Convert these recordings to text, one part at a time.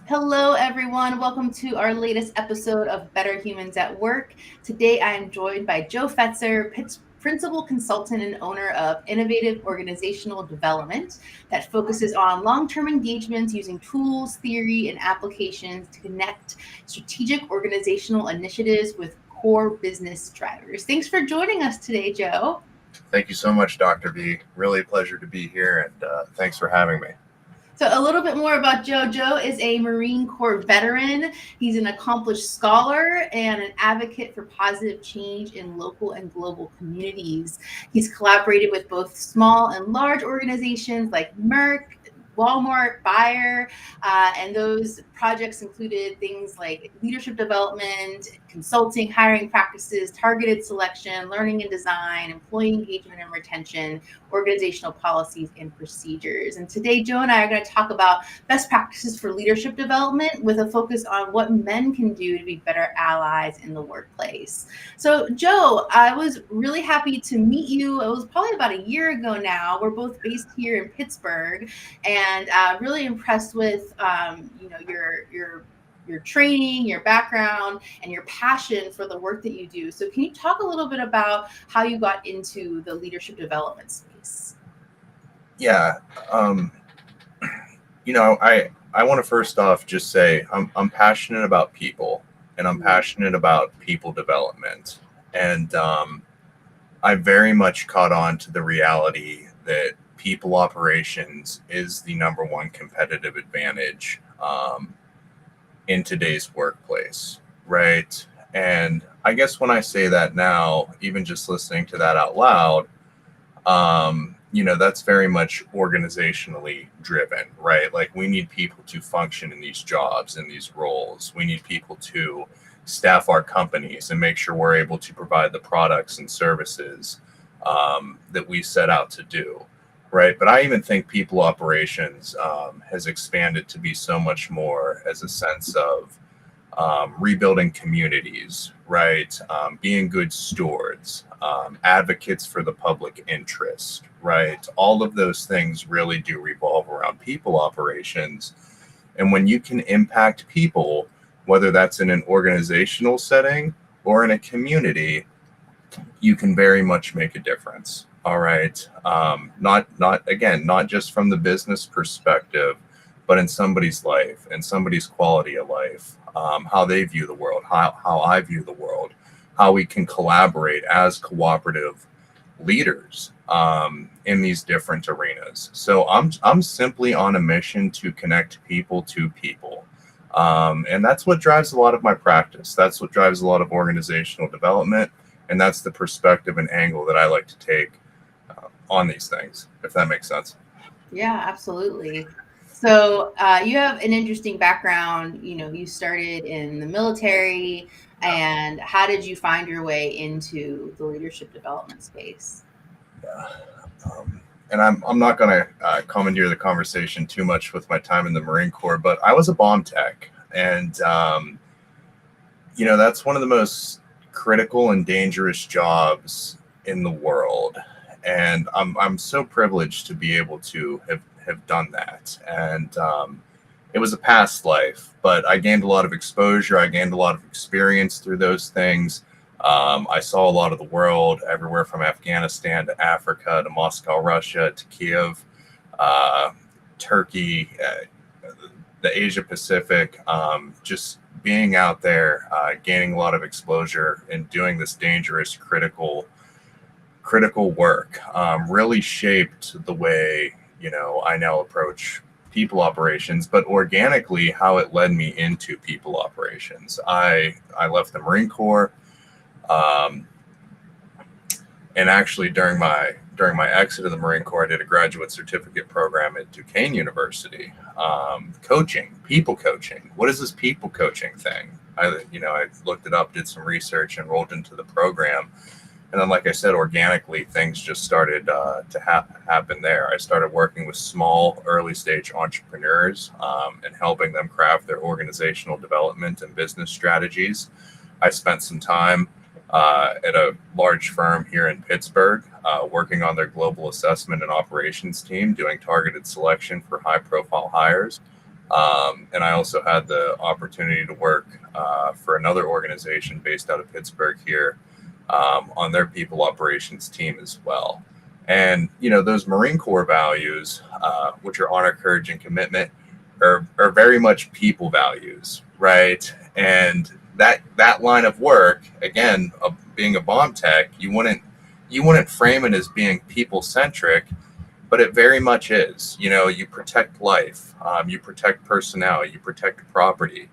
Hello, everyone. Welcome to our latest episode of Better Humans at Work. Today, I am joined by Joe Fetzer, Principal Consultant and owner of Innovative Organizational Development that focuses on long term engagements using tools, theory, and applications to connect strategic organizational initiatives with core business drivers. Thanks for joining us today, Joe. Thank you so much, Dr. V. Really a pleasure to be here, and thanks for having me. So, a little bit more about Joe. Joe is a Marine Corps veteran. He's an accomplished scholar and an advocate for positive change in local and global communities. He's collaborated with both small and large organizations like Merck, Walmart, Bayer, and those projects included things like leadership development, consulting, hiring practices, targeted selection, learning and design, employee engagement and retention, organizational policies and procedures. And today, Joe and I are going to talk about best practices for leadership development with a focus on what men can do to be better allies in the workplace. So, Joe, I was really happy to meet you. It was probably about a year ago now. We're both based here in Pittsburgh, and really impressed with your training, your background, and your passion for the work that you do. So can you talk a little bit about how you got into the leadership development space? Yeah, um, I want to first off just say I'm passionate about people, and I'm passionate about people development, and I very much caught on to the reality that people operations is the number one competitive advantage in today's workplace, right? And I guess when I say that now, even just listening to that out loud, that's very much organizationally driven, right? Like we need people to function in these jobs, in these roles. We need people to staff our companies and make sure we're able to provide the products and services that we set out to do, right? But I even think people operations has expanded to be so much more as a sense of rebuilding communities, right? Being good stewards, advocates for the public interest, right? All of those things really do revolve around people operations. And when you can impact people, whether that's in an organizational setting or in a community, you can very much make a difference. All right. Not just from the business perspective, but in somebody's life and somebody's quality of life, how they view the world, how I view the world, how we can collaborate as cooperative leaders in these different arenas. So I'm simply on a mission to connect people to people. And that's what drives a lot of my practice. That's what drives a lot of organizational development. And that's the perspective and angle that I like to take on these things, if that makes sense. Yeah, absolutely. So you have an interesting background. You started in the military, and how did you find your way into the leadership development space? Yeah. And I'm not going to commandeer the conversation too much with my time in the Marine Corps, but I was a bomb tech. And, that's one of the most critical and dangerous jobs in the world. And I'm so privileged to be able to have done that. And it was a past life, but I gained a lot of exposure. I gained a lot of experience through those things. I saw a lot of the world, everywhere from Afghanistan to Africa to Moscow, Russia to Kiev, Turkey, the Asia Pacific. Just being out there, gaining a lot of exposure and doing this dangerous, critical work really shaped the way I now approach people operations, but organically how it led me into people operations. I left the Marine Corps. And actually, during my exit of the Marine Corps, I did a graduate certificate program at Duquesne University, people coaching. What is this people coaching thing? I looked it up, did some research, enrolled into the program, and then, like I said, organically things just started to happen there. I started working with small, early stage entrepreneurs and helping them craft their organizational development and business strategies. I spent some time at a large firm here in Pittsburgh, working on their global assessment and operations team, doing targeted selection for high profile hires. And I also had the opportunity to work for another organization based out of Pittsburgh here on their people operations team as well. And, those Marine Corps values, which are honor, courage, and commitment, are very much people values, right? And that line of work, again, being a bomb tech, you wouldn't frame it as being people centric, but it very much is. You protect life, you protect personnel, you protect property,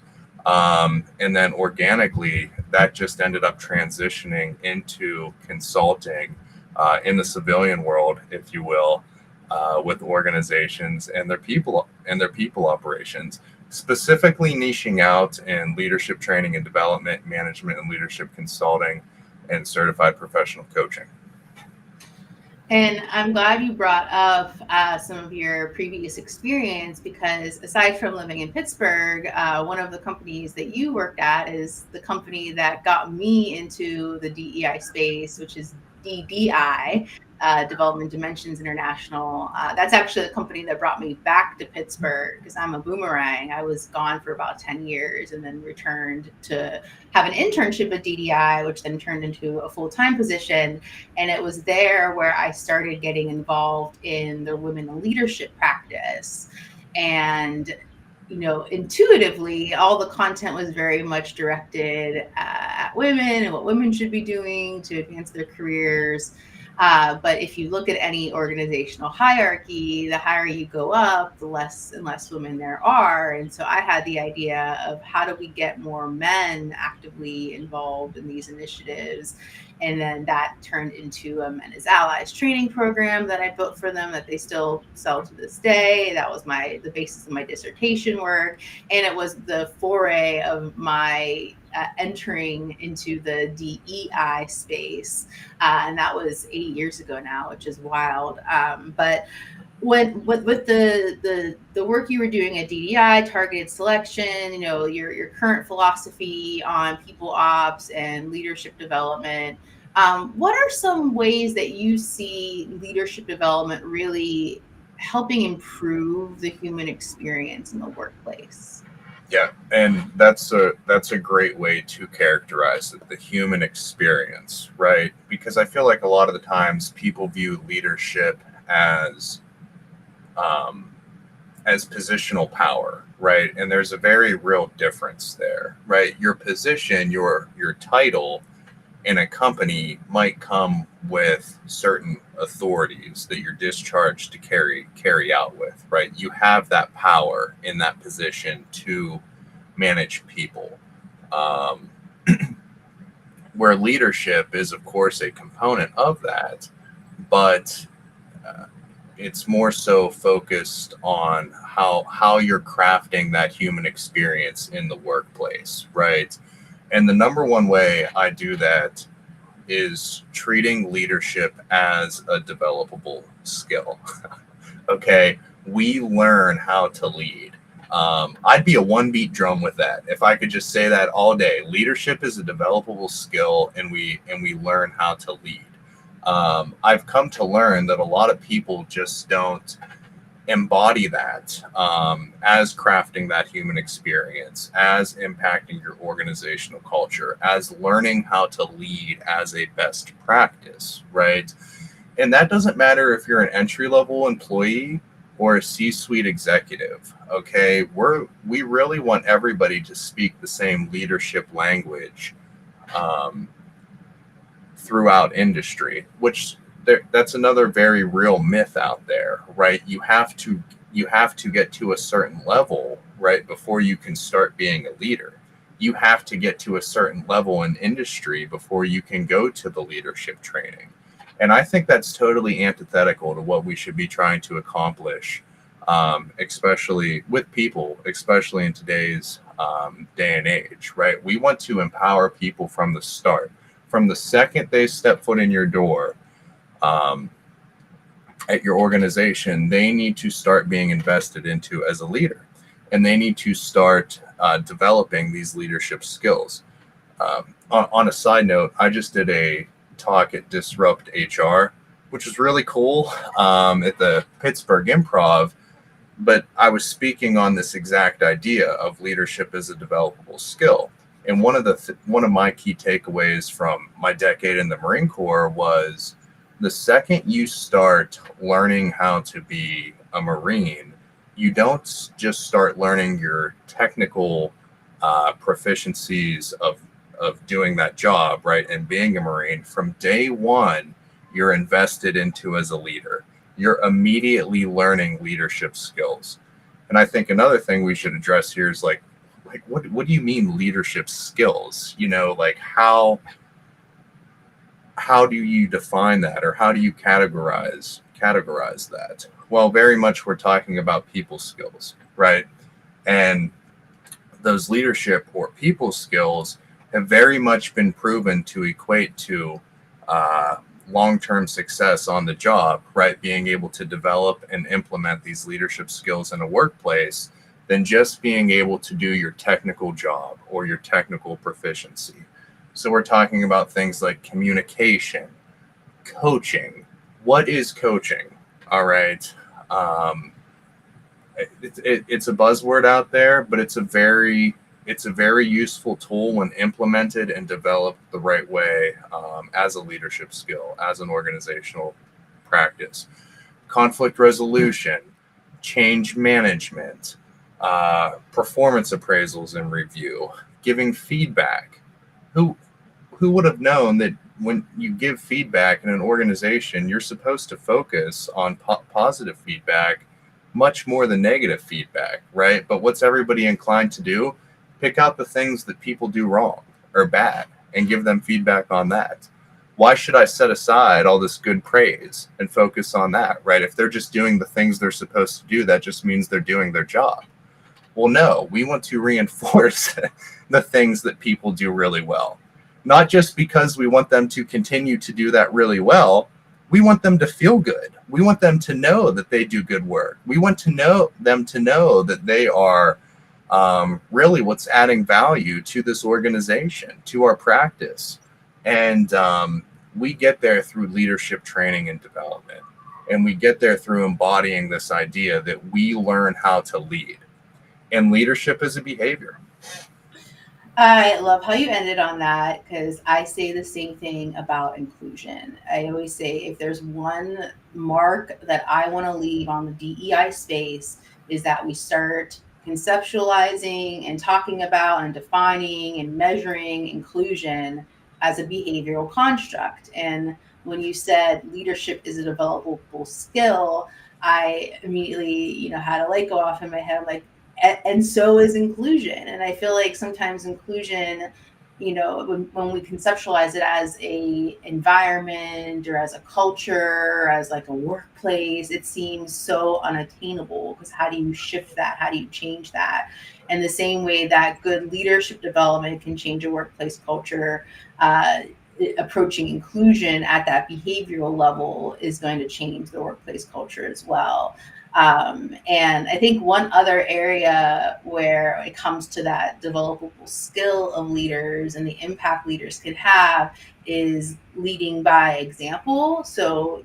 and then organically that just ended up transitioning into consulting in the civilian world, if you will, with organizations and their people operations, specifically niching out in leadership training and development, management and leadership consulting, and certified professional coaching. And I'm glad you brought up some of your previous experience, because aside from living in Pittsburgh, one of the companies that you worked at is the company that got me into the DEI space, which is DDI, Development Dimensions International. That's actually the company that brought me back to Pittsburgh, because I'm a boomerang. I was gone for about 10 years and then returned to have an internship at DDI, which then turned into a full-time position. And it was there where I started getting involved in the women in leadership practice. And intuitively, all the content was very much directed at women and what women should be doing to advance their careers. But if you look at any organizational hierarchy, the higher you go up, the less and less women there are. And so I had the idea of, how do we get more men actively involved in these initiatives? And then that turned into a Men as Allies training program that I built for them, that they still sell to this day. That was the basis of my dissertation work. And it was the foray of my entering into the DEI space. And that was 8 years ago now, which is wild. But with the work you were doing at DDI, targeted selection, your current philosophy on people ops and leadership development, what are some ways that you see leadership development really helping improve the human experience in the workplace? Yeah, and that's a great way to characterize it, the human experience, right? Because I feel like a lot of the times people view leadership as positional power, right? And there's a very real difference there, right? Your position, your title in a company might come with certain authorities that you're discharged to carry out with, right? You have that power in that position to manage people. Where leadership is, of course, a component of that, but it's more so focused on how you're crafting that human experience in the workplace, right? And the number one way I do that is treating leadership as a developable skill. Okay, we learn how to lead. I'd be a one-beat drum with that if I could just say that all day. Leadership is a developable skill, and we learn how to lead. I've come to learn that a lot of people just don't embody that as crafting that human experience, as impacting your organizational culture, as learning how to lead as a best practice, right? And that doesn't matter if you're an entry-level employee or a C-suite executive, okay? We really want everybody to speak the same leadership language throughout industry, which that's another very real myth out there, right? You have to get to a certain level, right, before you can start being a leader. You have to get to a certain level in industry before you can go to the leadership training. And I think that's totally antithetical to what we should be trying to accomplish, especially with people, especially in today's day and age, right? We want to empower people from the start. From the second they step foot in your door, at your organization, they need to start being invested into as a leader, and they need to start developing these leadership skills. On a side note, I just did a talk at Disrupt HR, which was really cool, at the Pittsburgh Improv, But I was speaking on this exact idea of leadership as a developable skill. And one of my key takeaways from my decade in the Marine Corps was the second you start learning how to be a Marine, you don't just start learning your technical proficiencies of doing that job, right? And being a Marine from day one, you're invested into as a leader. You're immediately learning leadership skills. And I think another thing we should address here is like what do you mean leadership skills? You know, like how do you define that, or how do you categorize that? Well, very much we're talking about people skills, right? And those leadership or people skills have very much been proven to equate to long-term success on the job, right? Being able to develop and implement these leadership skills in a workplace than just being able to do your technical job or your technical proficiency. So we're talking about things like communication, coaching. What is coaching? All right. Um, it's a buzzword out there, but it's a very useful tool when implemented and developed the right way, as a leadership skill, as an organizational practice. Conflict resolution, change management, performance appraisals and review, giving feedback. Who who would have known that when you give feedback in an organization, you're supposed to focus on positive feedback much more than negative feedback, right? But what's everybody inclined to do? Pick out the things that people do wrong or bad and give them feedback on that. Why should I set aside all this good praise and focus on that, right? If they're just doing the things they're supposed to do, that just means they're doing their job. Well, no, we want to reinforce the things that people do really well. Not just because we want them to continue to do that really well. We want them to feel good. We want them to know that they do good work. We want to know them to know that they are really what's adding value to this organization, to our practice. And we get there through leadership training and development. And we get there through embodying this idea that we learn how to lead. And leadership is a behavior. I love how you ended on that because I say the same thing about inclusion. I always say if there's one mark that I want to leave on the DEI space is that we start conceptualizing and talking about and defining and measuring inclusion as a behavioral construct. And when you said leadership is a developable skill, I immediately, had a light go off in my head. I'm like, and so is inclusion. And I feel like sometimes inclusion, when we conceptualize it as a environment or as a culture, as like a workplace, it seems so unattainable because how do you shift that? How do you change that? And the same way that good leadership development can change a workplace culture, approaching inclusion at that behavioral level is going to change the workplace culture as well. And I think one other area where it comes to that developable skill of leaders and the impact leaders can have is leading by example. So,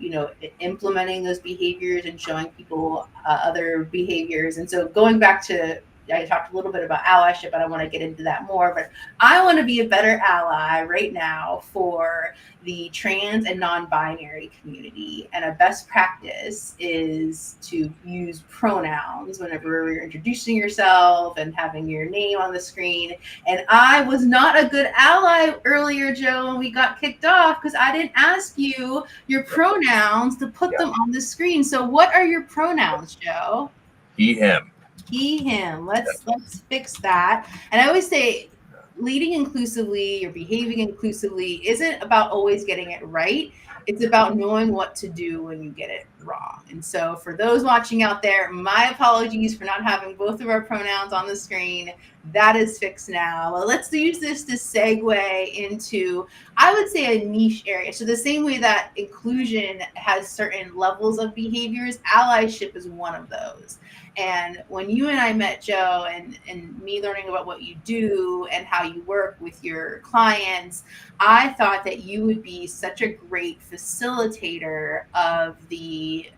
implementing those behaviors and showing people other behaviors. And so going back to, I talked a little bit about allyship, but I want to get into that more. But I want to be a better ally right now for the trans and non-binary community. And a best practice is to use pronouns whenever you're introducing yourself and having your name on the screen. And I was not a good ally earlier, Joe, when we got kicked off because I didn't ask you your pronouns to put them on the screen. So what are your pronouns, Joe? He, him. He, him. Let's fix that. And I always say leading inclusively or behaving inclusively isn't about always getting it right. It's about knowing what to do when you get it wrong. And so for those watching out there, my apologies for not having both of our pronouns on the screen. That is fixed now. Well, let's use this to segue into, I would say, a niche area. So the same way that inclusion has certain levels of behaviors, allyship is one of those. And when you and I met, Joe, and me learning about what you do and how you work with your clients, I thought that you would be such a great facilitator of the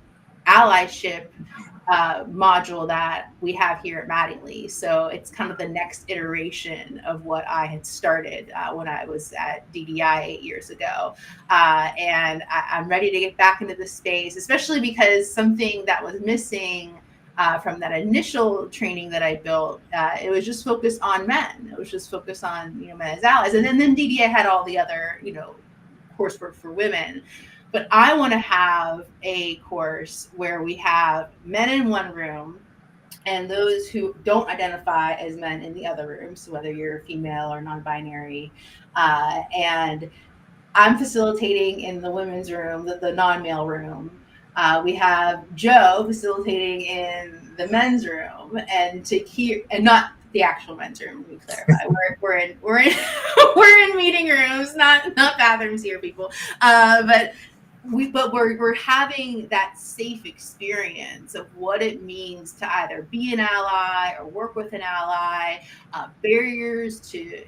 allyship module that we have here at Mattingly. So it's kind of the next iteration of what I had started when I was at DDI 8 years ago. And I'm ready to get back into the space, especially because something that was missing from that initial training that I built, it was just focused on men. It was just focused on, men as allies. And then DDI had all the other, coursework for women. But I want to have a course where we have men in one room and those who don't identify as men in the other room. So whether you're female or non-binary, and I'm facilitating in the women's room, the non-male room. We have Joe facilitating in the men's room, and not the actual men's room. To be clarify, we're in we're in meeting rooms, not bathrooms here, people. But we're having that safe experience of what it means to either be an ally or work with an ally, barriers to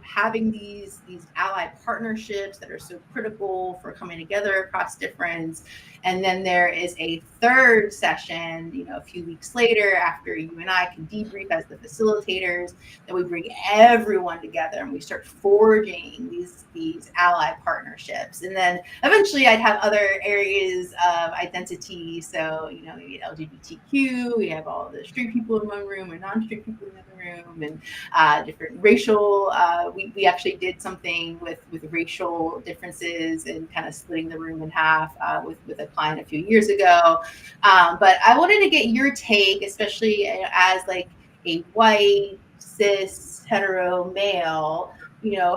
having these ally partnerships that are so critical for coming together across difference. And then there is a third session, a few weeks later, after you and I can debrief as the facilitators, that we bring everyone together and we start forging these ally partnerships. And then eventually I'd have other areas of identity. So, maybe LGBTQ, we have all the straight people in one room and non-straight people in the other room, and different racial, we actually did something with racial differences and kind of splitting the room in half with a client a few years ago. But I wanted to get your take, especially as like a white, cis, hetero male,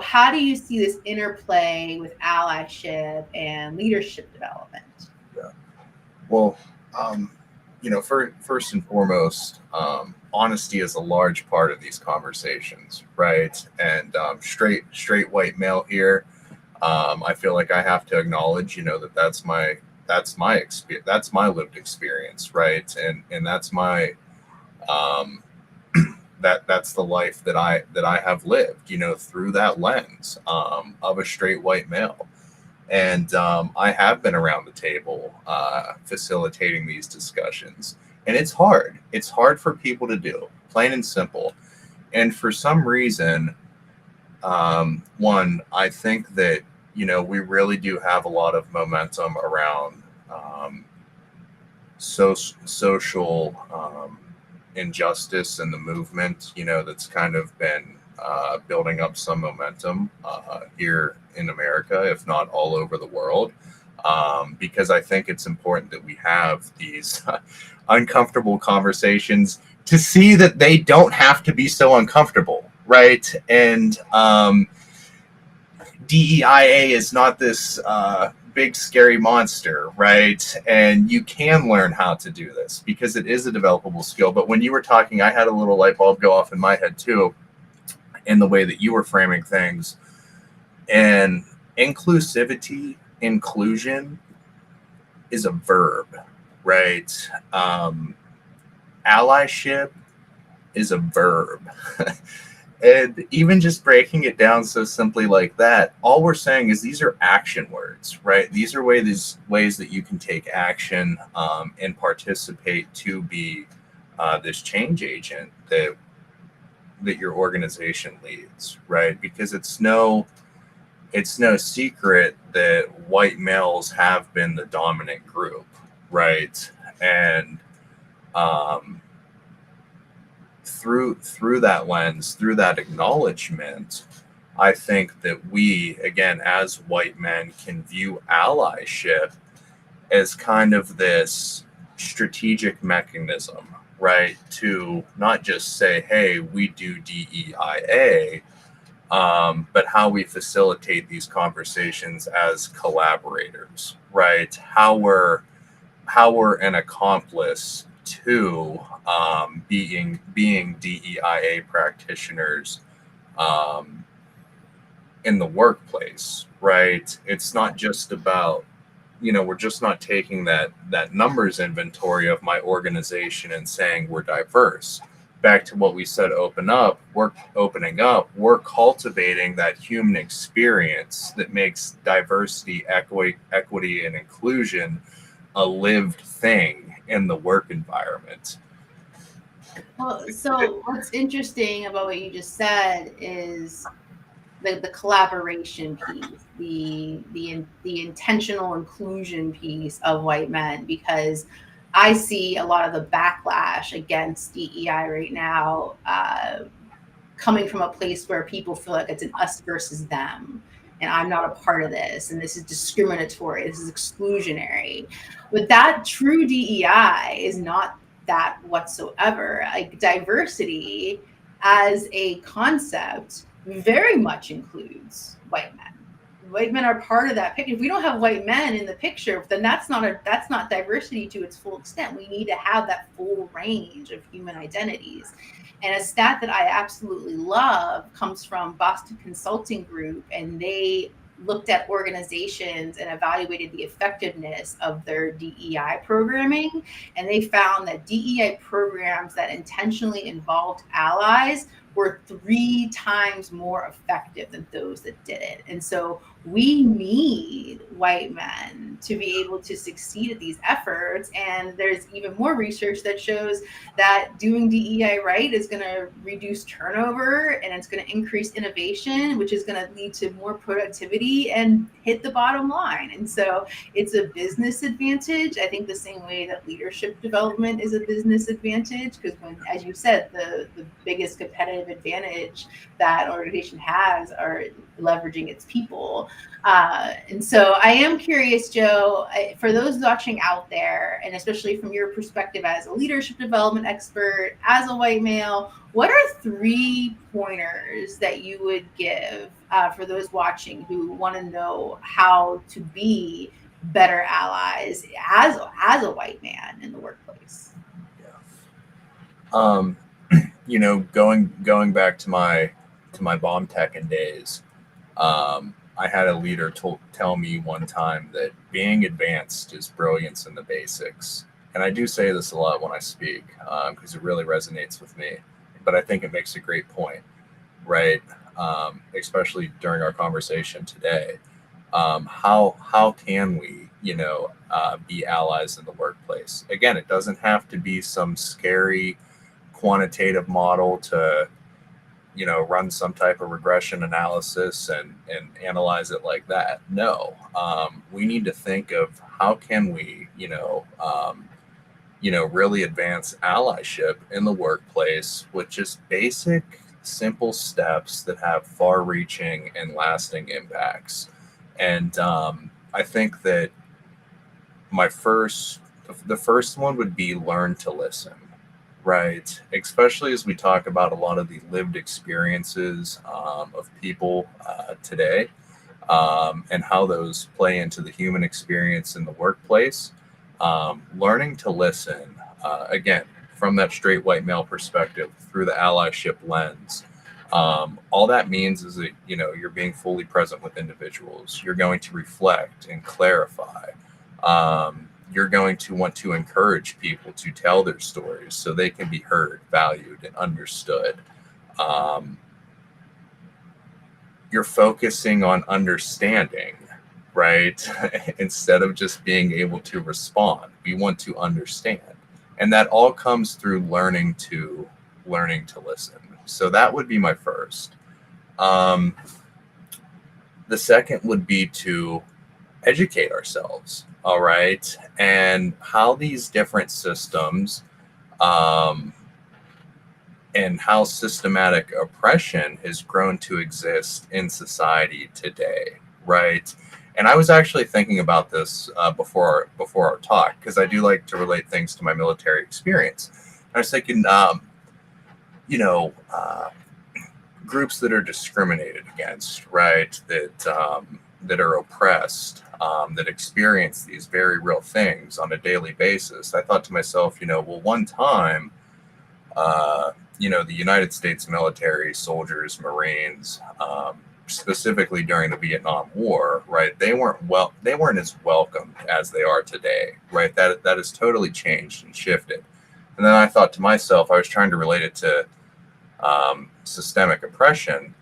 how do you see this interplay with allyship and leadership development? Yeah. Well, first and foremost, honesty is a large part of these conversations, right? And straight white male here, I feel like I have to acknowledge, that's my experience, that's my lived experience, right? And that's my that's the life that I have lived, through that lens of a straight white male. And I have been around the table facilitating these discussions. And it's hard. It's hard for people to do, plain and simple. And for some reason, one, I think that, we really do have a lot of momentum around social injustice in the movement, that's kind of been building up some momentum here in America, if not all over the world, because I think it's important that we have these uncomfortable conversations to see that they don't have to be so uncomfortable, right? And DEIA is not this big scary monster, right? And you can learn how to do this because it is a developable skill. But when you were talking, I had a little light bulb go off in my head too, in the way that you were framing things. And inclusivity, inclusion is a verb, right? Allyship is a verb. And even just breaking it down so simply like that, all we're saying is these are action words, right? These are ways that you can take action and participate to be this change agent that your organization leads, right? Because it's no secret that white males have been the dominant group, right? And through that lens, through that acknowledgement, I think that we, again, as white men, can view allyship as kind of this strategic mechanism, right? To not just say, hey, we do DEIA, but how we facilitate these conversations as collaborators, right? How we're an accomplice to being DEIA practitioners in the workplace, right? It's not just about, we're just not taking that numbers inventory of my organization and saying we're diverse. Back to what we said, opening up, we're cultivating that human experience that makes diversity, equity, and inclusion a lived thing in the work environment. Well, so what's interesting about what you just said is the collaboration piece, the intentional inclusion piece of white men, because I see a lot of the backlash against DEI right now coming from a place where people feel like it's an us versus them, and I'm not a part of this, and this is discriminatory, this is exclusionary. But that true DEI is not that whatsoever. Like diversity as a concept very much includes white men. White men are part of that picture. If we don't have white men in the picture, then that's not diversity to its full extent. We need to have that full range of human identities. And a stat that I absolutely love comes from Boston Consulting Group, and they looked at organizations and evaluated the effectiveness of their DEI programming. And they found that DEI programs that intentionally involved allies were 3 times more effective than those that didn't. And so we need white men to be able to succeed at these efforts. And there's even more research that shows that doing DEI right is going to reduce turnover, and it's going to increase innovation, which is going to lead to more productivity and hit the bottom line. And so it's a business advantage. I think the same way that leadership development is a business advantage, because when, as you said, the biggest competitive advantage that organization has are leveraging its people. And so I am curious, Joe, for those watching out there, and especially from your perspective as a leadership development expert, as a white male, what are 3 pointers that you would give for those watching who want to know how to be better allies as a white man in the workplace? Yeah. You know, going back to my bomb teching days, I had a leader tell me one time that being advanced is brilliance in the basics. And I do say this a lot when I speak because it really resonates with me. But I think it makes a great point, right? Especially during our conversation today. How can we, be allies in the workplace? Again, it doesn't have to be some scary quantitative model to run some type of regression analysis and analyze it like that. No, we need to think of how can we, really advance allyship in the workplace with just basic, simple steps that have far-reaching and lasting impacts. And I think that the first one would be learn to listen. Right. Especially as we talk about a lot of the lived experiences of people today and how those play into the human experience in the workplace. Learning to listen, again, from that straight white male perspective through the allyship lens. All that means is that, you're being fully present with individuals. You're going to reflect and clarify. You're going to want to encourage people to tell their stories so they can be heard, valued, and understood. You're focusing on understanding, right? Instead of just being able to respond. We want to understand. And that all comes through learning to listen. So that would be my first. The second would be to educate ourselves. All right. And how these different systems and how systematic oppression has grown to exist in society today. Right. And I was actually thinking about this before our talk, because I do like to relate things to my military experience. I was thinking, groups that are discriminated against, right, that are oppressed, that experience these very real things on a daily basis. I thought to myself, one time, the United States military, soldiers, Marines, specifically during the Vietnam War, right, they weren't as welcomed as they are today, right? That has totally changed and shifted. And then I thought to myself, I was trying to relate it to systemic oppression,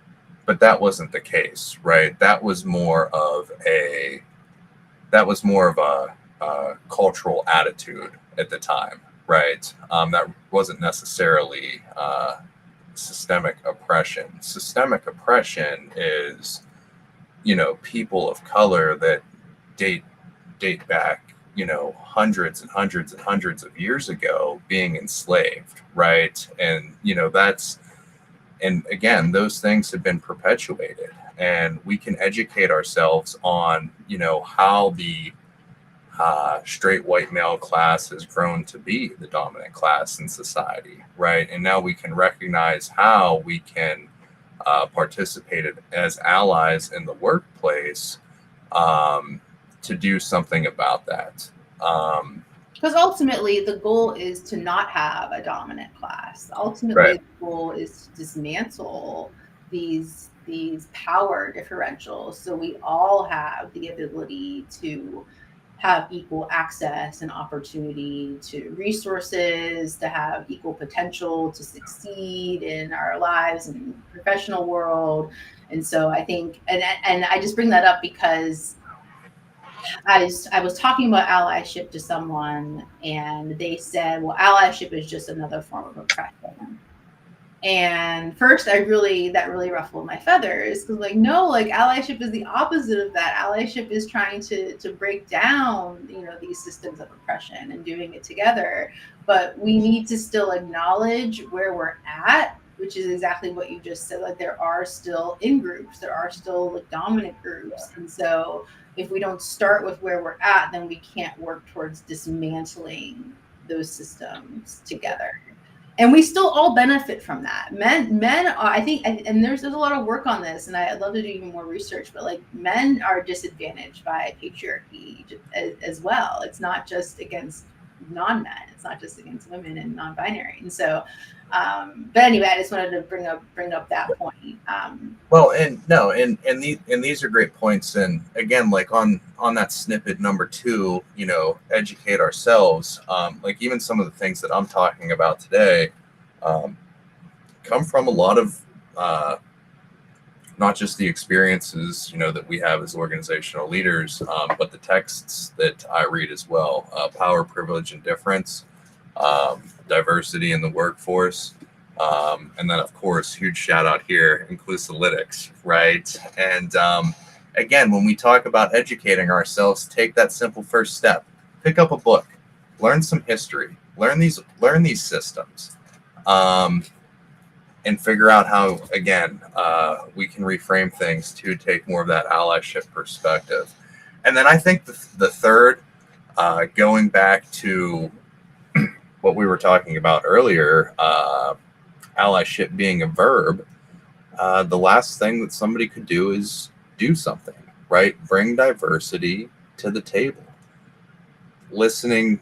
but that wasn't the case, right? That was more of a cultural attitude at the time, right? That wasn't necessarily systemic oppression. Systemic oppression is, people of color that date back, hundreds and hundreds and hundreds of years ago being enslaved, right? And and again, those things have been perpetuated, and we can educate ourselves on, how the straight white male class has grown to be the dominant class in society, right? And now we can recognize how we can participate as allies in the workplace, to do something about that. Because ultimately, the goal is to not have a dominant class. Ultimately, Right. the goal is to dismantle these power differentials, so we all have the ability to have equal access and opportunity to resources, to have equal potential to succeed in our lives and professional world. And so I think, and I just bring that up because I was talking about allyship to someone, and they said, well, allyship is just another form of oppression. And first, that really ruffled my feathers, because no, allyship is the opposite of that. Allyship is trying to break down, these systems of oppression and doing it together. But we need to still acknowledge where we're at, which is exactly what you just said. There are still in groups, there are still dominant groups, and so if we don't start with where we're at, then we can't work towards dismantling those systems together. And we still all benefit from that. Men are, I think, and there's a lot of work on this, and I'd love to do even more research, but men are disadvantaged by patriarchy as well. It's not just against non-men, it's not just against women and non-binary. And so, but anyway, I just wanted to bring up that point. Well, and these are great points. And again, on that snippet number 2, educate ourselves. Even some of the things that I'm talking about today come from a lot of not just the experiences that we have as organizational leaders, but the texts that I read as well. Power, Privilege, and Difference, Diversity in the Workforce. And then, of course, huge shout out here, Inclusalytics, right? And again, when we talk about educating ourselves, take that simple first step. Pick up a book, learn some history, learn these systems, and figure out how, again, we can reframe things to take more of that allyship perspective. And then I think the third, going back to what we were talking about earlier, allyship being a verb, the last thing that somebody could do is do something, right? Bring diversity to the table. Listening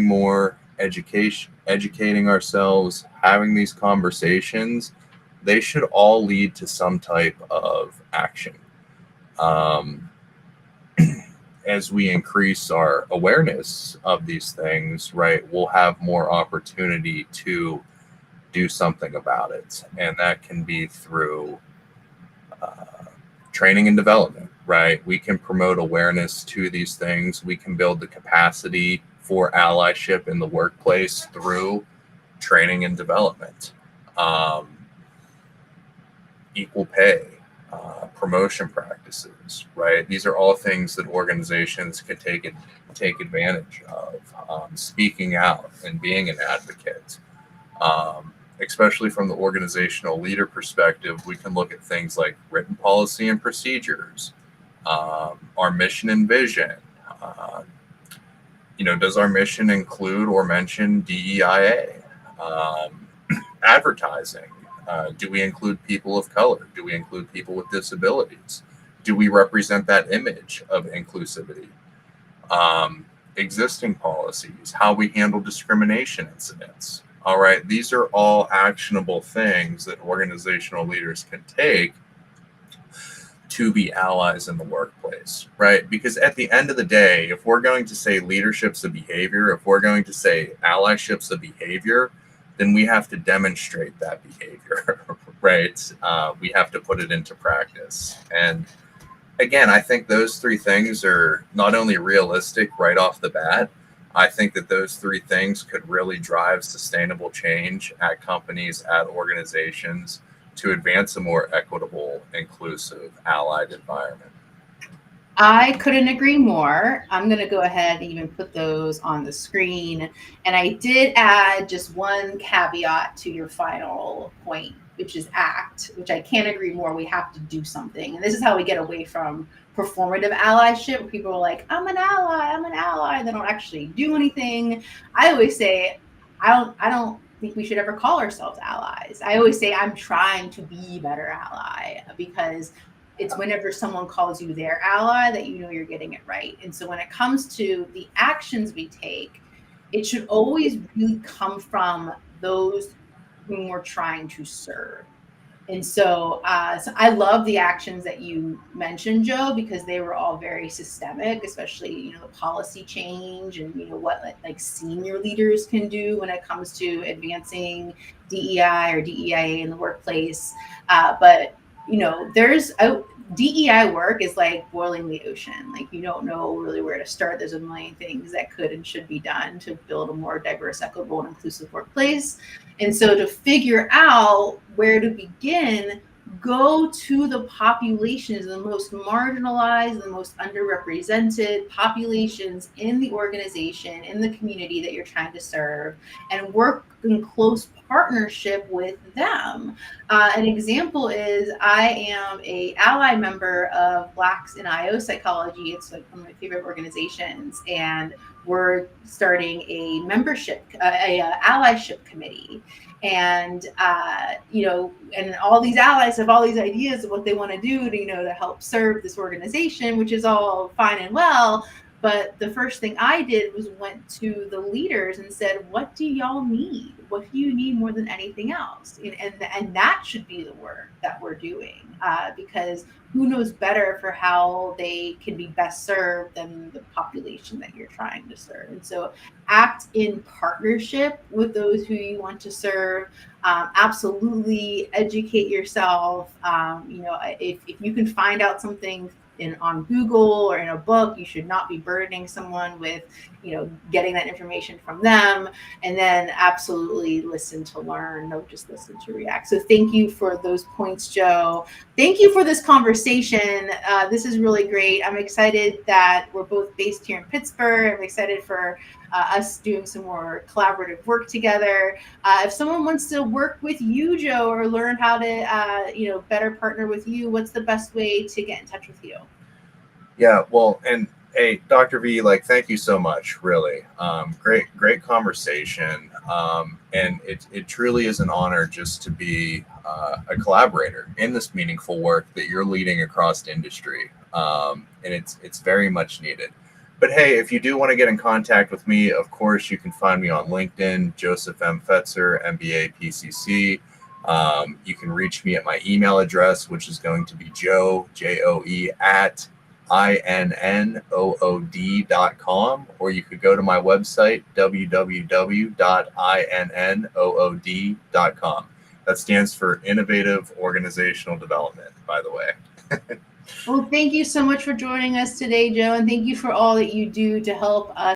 more, educating ourselves, having these conversations, they should all lead to some type of action. As we increase our awareness of these things, right, we'll have more opportunity to do something about it. And that can be through training and development, right? We can promote awareness to these things. We can build the capacity for allyship in the workplace through training and development. Equal pay, promotion practices, right? These are all things that organizations can take advantage of. Speaking out and being an advocate. Especially from the organizational leader perspective, we can look at things like written policy and procedures, our mission and vision. Does our mission include or mention DEIA? Advertising. Do we include people of color? Do we include people with disabilities? Do we represent that image of inclusivity? Existing policies, how we handle discrimination incidents. All right, these are all actionable things that organizational leaders can take to be allies in the workplace, right? Because at the end of the day, if we're going to say leadership's a behavior, if we're going to say allyship's a behavior, then we have to demonstrate that behavior, right? We have to put it into practice. And again, I think those three things are not only realistic right off the bat, I think that those three things could really drive sustainable change at companies, at organizations to advance a more equitable, inclusive, allied environment. I couldn't agree more. I'm going to go ahead and even put those on the screen. And I did add just one caveat to your final point, which is ACT, which I can't agree more. We have to do something. And this is how we get away from performative allyship, where people are like, I'm an ally, and they don't actually do anything. I always say, I don't think we should ever call ourselves allies. I always say I'm trying to be a better ally, because it's whenever someone calls you their ally that you know you're getting it right. And so when it comes to the actions we take, it should always really come from those whom we're trying to serve. And so I love the actions that you mentioned, Joe, because they were all very systemic, especially, the policy change and, what like senior leaders can do when it comes to advancing DEI or DEIA in the workplace. But there's DEI work is like boiling the ocean. Like, you don't know really where to start. There's a million things that could and should be done to build a more diverse, equitable, and inclusive workplace. And so to figure out where to begin, go to the populations, the most marginalized, the most underrepresented populations in the organization, in the community that you're trying to serve, and work in close partnership with them. An example is I am a ally member of Blacks in IO Psychology. It's like one of my favorite organizations, and we're starting a membership, allyship committee. And and all these allies have all these ideas of what they want to do to help serve this organization, which is all fine and well. But the first thing I did was went to the leaders and said, what do y'all need? What do you need more than anything else? And that should be the work that we're doing, because who knows better for how they can be best served than the population that you're trying to serve. And so act in partnership with those who you want to serve. Absolutely educate yourself. If you can find out something on Google or in a book, you should not be burdening someone with, getting that information from them. And then absolutely listen to learn, don't just listen to react. So thank you for those points, Joe. Thank you for this conversation. This is really great. I'm excited that we're both based here in Pittsburgh. I'm excited for us doing some more collaborative work together. If someone wants to work with you, Joe, or learn how to, better partner with you, what's the best way to get in touch with you? Yeah, well, and hey, Dr. V, thank you so much, really. Great conversation. And it truly is an honor just to be a collaborator in this meaningful work that you're leading across industry. And it's very much needed. But hey, if you do want to get in contact with me, of course, you can find me on LinkedIn, Joseph M. Fetzer, MBA, PCC. You can reach me at my email address, which is going to be Joe, Joe, at INNOOD.com, or you could go to my website, www.INNOOD.com. That stands for Innovative Organizational Development, by the way. Well, thank you so much for joining us today, Joe, and thank you for all that you do to help us